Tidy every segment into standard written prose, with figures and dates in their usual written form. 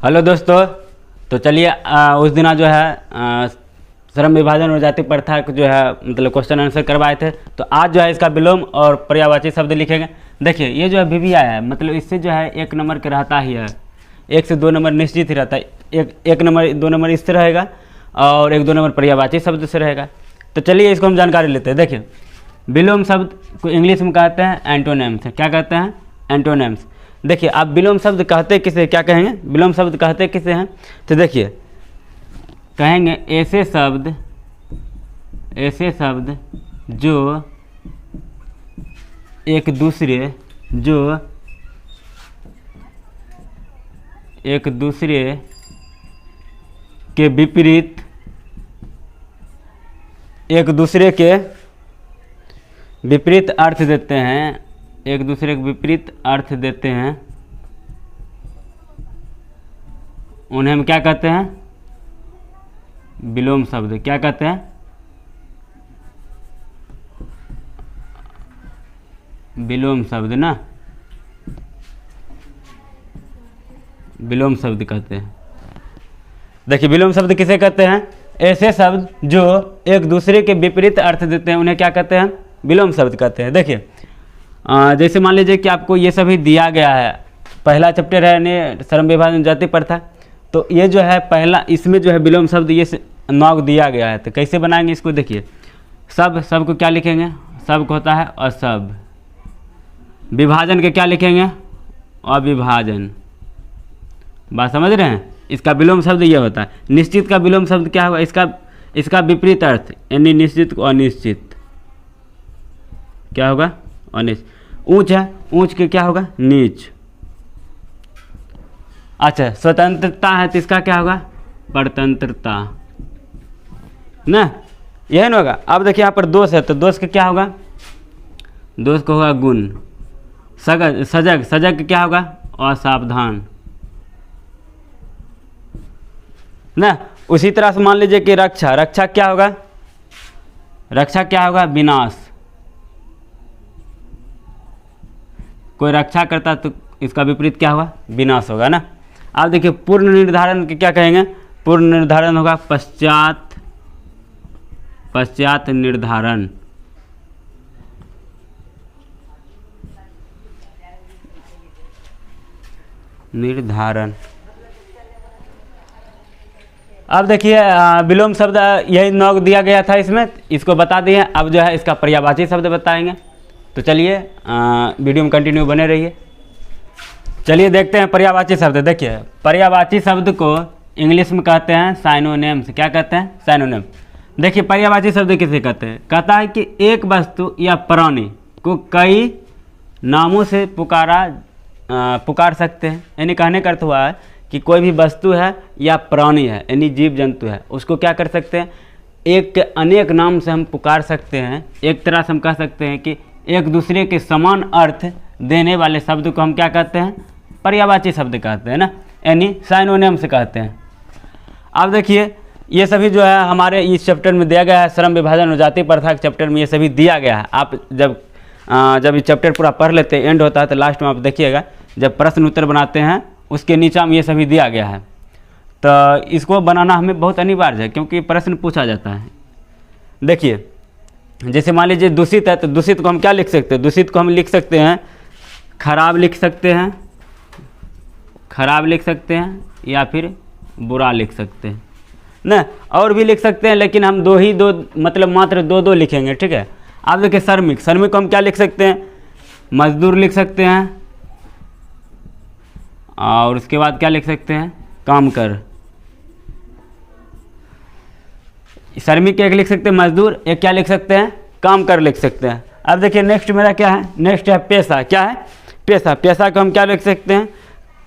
Hello दोस्तों। तो चलिए उस दिन जो है श्रम विभाजन और जाति प्रथा जो है मतलब क्वेश्चन आंसर करवाए थे। तो आज जो है इसका विलोम और पर्यायवाची शब्द लिखेंगे। देखिए ये जो है वीवी आया है, मतलब इससे जो है 1 नंबर के रहता ही है, 1 से 2 नंबर निश्चित ही रहता है। एक नंबर 2 नंबर इससे रहेगा और 1-2 नंबर पर्यायवाची शब्द से रहेगा। तो चलिए इसको हम जानकारी लेते हैं। देखिए विलोम शब्द को इंग्लिश में कहते हैं एंटोनिम्स। क्या कहते हैं? एंटोनिम्स। देखिए आप विलोम शब्द कहते किसे, क्या कहेंगे? विलोम शब्द कहते किसे हैं? तो देखिए कहेंगे ऐसे शब्द जो एक दूसरे के विपरीत एक दूसरे के विपरीत अर्थ देते हैं, एक दूसरे के विपरीत अर्थ देते हैं, उन्हें हम क्या कहते हैं? विलोम शब्द। क्या कहते हैं? विलोम शब्द ना, विलोम शब्द कहते हैं। देखिए विलोम शब्द किसे कहते हैं? ऐसे शब्द जो एक दूसरे के विपरीत अर्थ देते हैं उन्हें क्या कहते हैं? विलोम शब्द कहते हैं। देखिए जैसे मान लीजिए कि आपको ये सभी दिया गया है, पहला चैप्टर है ने श्रम विभाजन जाति प्रथा। तो ये जो है पहला, इसमें जो है विलोम शब्द ये 9 दिया गया है। तो कैसे बनाएंगे इसको? देखिए सब को क्या लिखेंगे? सब को होता है असब। विभाजन के क्या लिखेंगे? अविभाजन। बात समझ रहे हैं? इसका विलोम शब्द ये होता है। निश्चित का विलोम शब्द क्या होगा? इसका विपरीत अर्थ, यानी निश्चित को अनिश्चित। क्या होगा? अनिश्चित। ऊंच है, ऊंच के क्या होगा? नीच। अच्छा स्वतंत्रता है तो इसका क्या होगा? परतंत्रता ना, यही ना होगा। अब देखिए यहाँ पर दोष है तो दोष का क्या होगा? दोष का होगा गुण। सजग क्या होगा? असावधान ना। उसी तरह से मान लीजिए कि रक्षा क्या होगा? रक्षा क्या होगा? विनाश। कोई रक्षा करता तो इसका विपरीत क्या होगा? विनाश होगा ना। आप देखिए पूर्ण निर्धारण के क्या कहेंगे? पूर्ण निर्धारण होगा पश्चात निर्धारण। अब देखिए विलोम शब्द यही 9 दिया गया था इसमें, इसको बता दिए। अब जो है इसका पर्यायवाची शब्द बताएंगे। तो चलिए वीडियो में कंटिन्यू बने रहिए। चलिए देखते हैं पर्यायवाची शब्द। देखिए पर्यायवाची शब्द को इंग्लिश में कहते हैं साइनोनिम्स। क्या कहते हैं? साइनोनिम। देखिए पर्यायवाची शब्द किसे कहते हैं? कहता है कि एक वस्तु या प्राणी को कई नामों से पुकार सकते हैं। यानी कहने का अर्थ हुआ है कि कोई भी वस्तु है या प्राणी है, यानी जीव जंतु है, उसको क्या कर सकते हैं? एक के अनेक नाम से हम पुकार सकते हैं। एक तरह से हम कह सकते हैं कि एक दूसरे के समान अर्थ देने वाले शब्द को हम क्या कहते हैं? पर्यायवाची शब्द कहते हैं ना, यानी साइनोनिम से कहते हैं। अब देखिए ये सभी जो है हमारे इस चैप्टर में दिया गया है, श्रम विभाजन और जाति प्रथा के चैप्टर में ये सभी दिया गया है। आप जब ये चैप्टर पूरा पढ़ लेते हैं, एंड होता है तो लास्ट में आप देखिएगा जब प्रश्न उत्तर बनाते हैं उसके नीचे में ये सभी दिया गया है। तो इसको बनाना हमें बहुत अनिवार्य है क्योंकि प्रश्न पूछा जाता है। देखिए जैसे मान लीजिए दूषित है तो दूषित को हम क्या लिख सकते हैं? दूषित को हम लिख सकते हैं खराब लिख सकते हैं, या फिर बुरा लिख सकते हैं ना, और भी लिख सकते हैं, लेकिन हम दो मतलब मात्र दो लिखेंगे। ठीक है। आप देखिए श्रमिक को हम क्या लिख सकते हैं? मजदूर लिख सकते हैं, और उसके बाद क्या लिख सकते हैं? कामकर। श्रमिक एक लिख सकते हैं मजदूर, एक क्या लिख सकते हैं? कामकर लिख सकते हैं। अब देखिए नेक्स्ट मेरा क्या है? नेक्स्ट है पेशा। क्या है? पेशा को हम क्या लिख सकते हैं?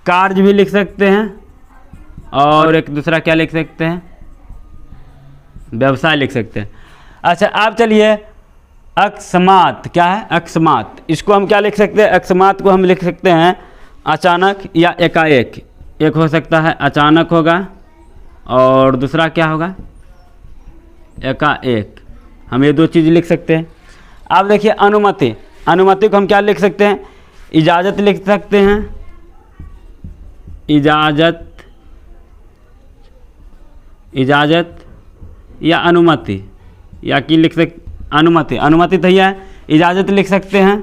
कार्य भी लिख सकते हैं, और एक दूसरा क्या लिख सकते हैं? व्यवसाय लिख सकते हैं। अच्छा आप चलिए अकस्मात। क्या है? अकस्मात। इसको हम क्या लिख सकते हैं? अकस्मात को हम लिख सकते हैं अचानक या एकाएक। एक हो सकता है अचानक होगा, और दूसरा क्या होगा? एकाएक। हम ये 2 चीज़ लिख सकते हैं। अब देखिए अनुमति को हम क्या लिख सकते हैं? इजाज़त लिख सकते हैं, इजाज़त इजाज़त या अनुमति, या कि लिख सक अनुमति, अनुमति तो यह है, इजाज़त लिख सकते हैं।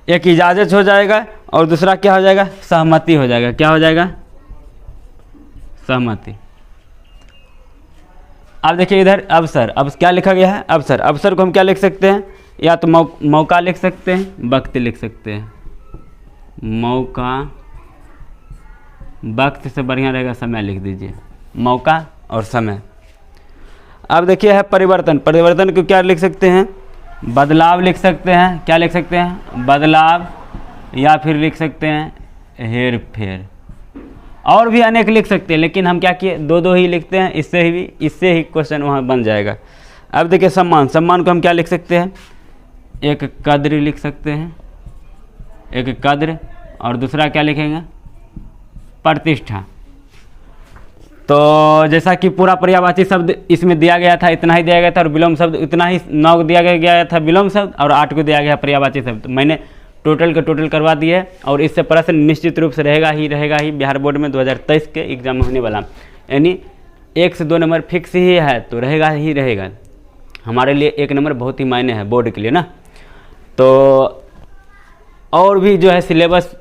एक इजाज़त हो जाएगा और दूसरा क्या हो जाएगा, सहमति हो जाएगा। क्या हो जाएगा, सहमति। अब देखिए इधर अवसर, अब क्या लिखा गया है, अवसर। अवसर को हम क्या लिख सकते हैं, या तो मौका लिख सकते हैं, वक्त लिख सकते हैं। मौका, वक्त से बढ़िया रहेगा समय लिख दीजिए, मौका और समय। अब देखिए है परिवर्तन, परिवर्तन को क्या लिख सकते हैं, बदलाव लिख सकते हैं। क्या लिख सकते हैं, बदलाव, या फिर लिख सकते हैं हेर फेर, और भी अनेक लिख सकते हैं, लेकिन हम क्या किए, दो दो ही लिखते हैं, इससे ही क्वेश्चन वहाँ बन जाएगा। अब देखिए सम्मान, सम्मान को हम क्या लिख सकते हैं, एक कद्र लिख सकते हैं, एक कद्र, और दूसरा क्या लिखेंगे, प्रतिष्ठा। तो जैसा कि पूरा पर्यायवाची शब्द इसमें दिया गया था, इतना ही दिया गया था, और विलोम शब्द इतना ही 9 दिया गया था विलोम शब्द, और 8 को दिया गया पर्यायवाची शब्द। मैंने टोटल का टोटल करवा दिए है, और इससे प्रश्न निश्चित रूप से रहेगा ही बिहार बोर्ड में 2023 के एग्जाम होने वाला, यानी 1 से 2 नंबर फिक्स ही है, तो रहेगा ही रहेगा। हमारे लिए 1 नंबर बहुत ही मायने है बोर्ड के लिए ना। तो और भी जो है सिलेबस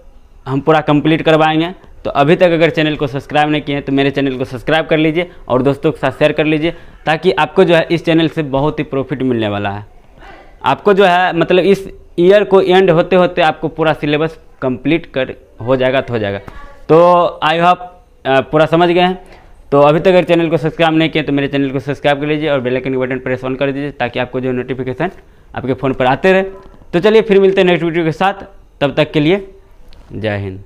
हम पूरा कंप्लीट करवाएंगे। तो अभी तक अगर चैनल को सब्सक्राइब नहीं किए हैं तो मेरे चैनल को सब्सक्राइब कर लीजिए, और दोस्तों के साथ शेयर कर लीजिए, ताकि आपको जो है इस चैनल से बहुत ही प्रॉफिट मिलने वाला है। आपको जो है मतलब इस ईयर को एंड होते होते आपको पूरा सिलेबस कंप्लीट हो जाएगा तो हो जाएगा। तो आई होप पूरा समझ गए हैं। तो अभी तक अगर चैनल को सब्सक्राइब नहीं किया तो मेरे चैनल को सब्सक्राइब कर लीजिए, और बेल आइकन के बटन प्रेस ऑन कर दीजिए, ताकि आपको जो नोटिफिकेशन आपके फ़ोन पर आते रहे। तो चलिए फिर मिलते हैं नेक्स्ट वीडियो के साथ, तब तक के लिए जय हिंद।